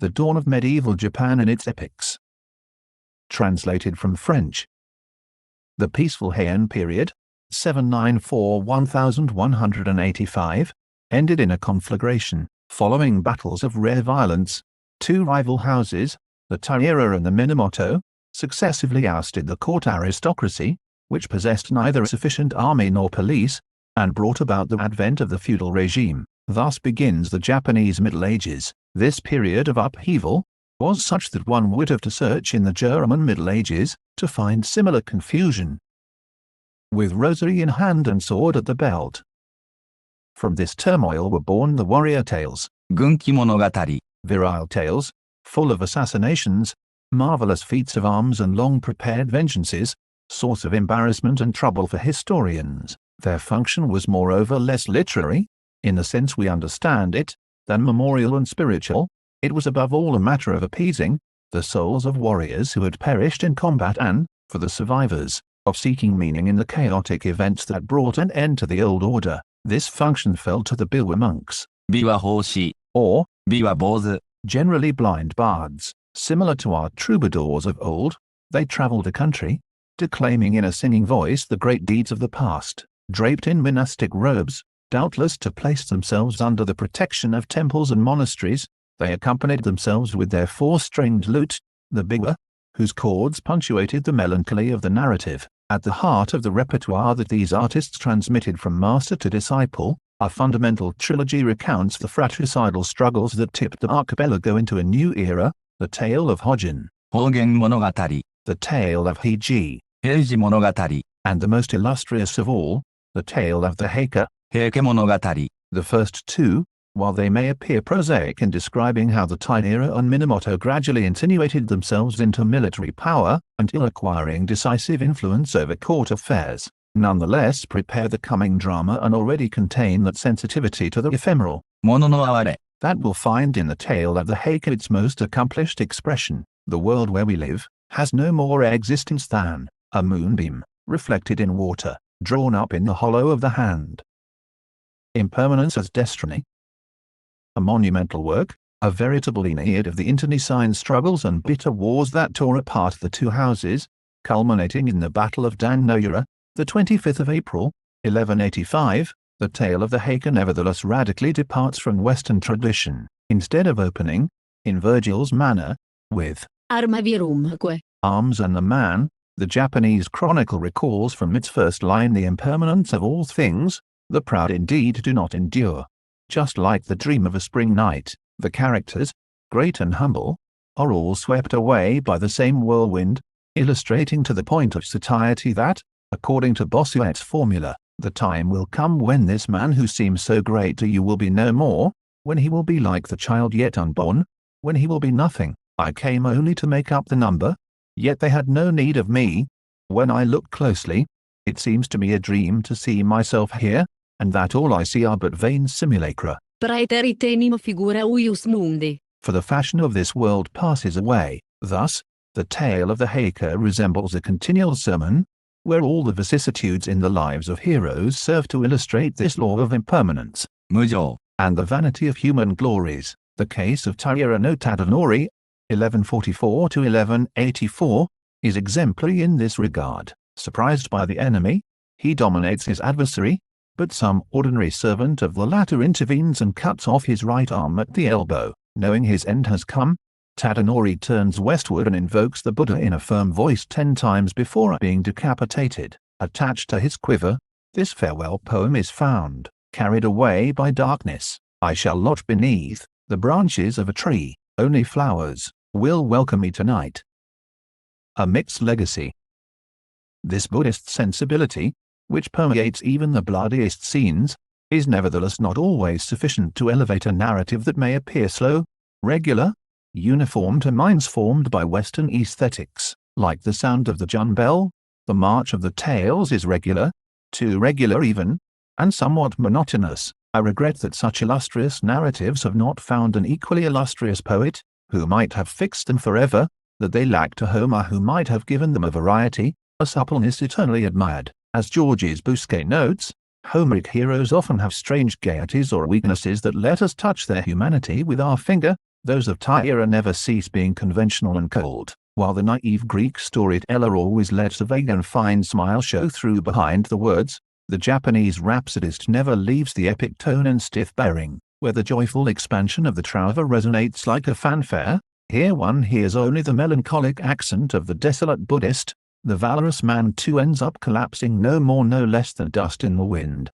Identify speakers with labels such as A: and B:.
A: the dawn of medieval Japan and its epics. Translated from French. The peaceful Heian period, 794–1185, ended in a conflagration, following battles of rare violence. Two rival houses, the Taira and the Minamoto, successively ousted the court aristocracy, which possessed neither a sufficient army nor police, and brought about the advent of the feudal regime. Thus begins the Japanese Middle Ages. This period of upheaval was such that one would have to search in the German Middle Ages to find similar confusion. With rosary in hand and sword at the belt. From this turmoil were born the warrior tales,
B: 軍記物語
A: virile tales, full of assassinations, marvelous feats of arms and long-prepared vengeances, source of embarrassment and trouble for historians. Their function was moreover less literary, in the sense we understand it, than memorial and spiritual. It was above all a matter of appeasing the souls of warriors who had perished in combat and, for the survivors, of seeking meaning in the chaotic events that brought an end to the old order. This function fell to the Biwa monks,
B: 美は法師
A: or,
B: 美は坊主
A: generally blind bards. Similar to our troubadours of old, they traveled the country, declaiming in a singing voice the great deeds of the past, draped in monastic robes, doubtless to place themselves under the protection of temples and monasteries. They accompanied themselves with their four-stringed lute, the biwa, whose chords punctuated the melancholy of the narrative. At the heart of the repertoire that these artists transmitted from master to disciple, a fundamental trilogy recounts the fratricidal struggles that tipped the archipelago into a new era, the tale of Hojin,
B: 方言物語
A: the tale of Heiji,
B: 平治物語
A: and the most illustrious of all, the tale of the Heike.
B: 平家物語
A: The first two, while they may appear prosaic in describing how the Taira and Minamoto gradually insinuated themselves into military power until acquiring decisive influence over court affairs, nonetheless prepare the coming drama and already contain that sensitivity to the ephemeral,
B: 物の哀れ
A: that will find in the tale of the Heike its most accomplished expression. The world where we live has no more existence than a moonbeam, reflected in water, drawn up in the hollow of the hand. Impermanence as Destiny. A monumental work, a veritable Aeneid of the internecine struggles and bitter wars that tore apart the two houses, culminating in the Battle of Dan Noura, the 25th of April, 1185. The tale of the Heike nevertheless radically departs from Western tradition. Instead of opening, in Virgil's manner, with
C: arma virumque,
A: arms and the man, the Japanese chronicle recalls from its first line the impermanence of all things. The proud indeed do not endure. Just like the dream of a spring night, the characters, great and humble, are all swept away by the same whirlwind, illustrating to the point of satiety that, according to Bossuet's formula, the time will come when this man who seems so great to you will be no more, when he will be like the child yet unborn, when he will be nothing. I came only to make up the number, yet they had no need of me. When I look closely, it seems to me a dream to see myself here, and that all I see are but vain simulacra.
C: praeteritenim figura uius mundi.
A: For the fashion of this world passes away. Thus, the tale of the Heike resembles a continual sermon, where all the vicissitudes in the lives of heroes serve to illustrate this law of impermanence,
B: 無常
A: and the vanity of human glories. The case of Taira no Tadanori, 1144 to 1184, is exemplary in this regard. Surprised by the enemy, he dominates his adversary, but some ordinary servant of the latter intervenes and cuts off his right arm at the elbow. Knowing his end has come, Tadanori turns westward and invokes the Buddha in a firm voice 10 times before being decapitated. Attached to his quiver, this farewell poem is found. Carried away by darkness, I shall lodge beneath the branches of a tree. Only flowers will welcome me tonight. A mixed legacy. This Buddhist sensibility, which permeates even the bloodiest scenes, is nevertheless not always sufficient to elevate a narrative that may appear slow, regular, uniform to minds formed by Western aesthetics. Like the sound of the Jun bell, the march of the tales is regular, too regular even, and somewhat monotonous. I regret that such illustrious narratives have not found an equally illustrious poet, who might have fixed them forever, that they lacked a Homer who might have given them a variety, a suppleness eternally admired. As Georges Bousquet notes, Homeric heroes often have strange gaieties or weaknesses that let us touch their humanity with our finger, Those of Tyre never cease being conventional and cold, while the naive Greek storyteller always lets a vague and fine smile show through behind the words. The Japanese rhapsodist never leaves the epic tone and stiff bearing, where the joyful expansion of the trover resonates like a fanfare. Here one hears only the melancholic accent of the desolate Buddhist. The valorous man too ends up collapsing no more no less than dust in the wind.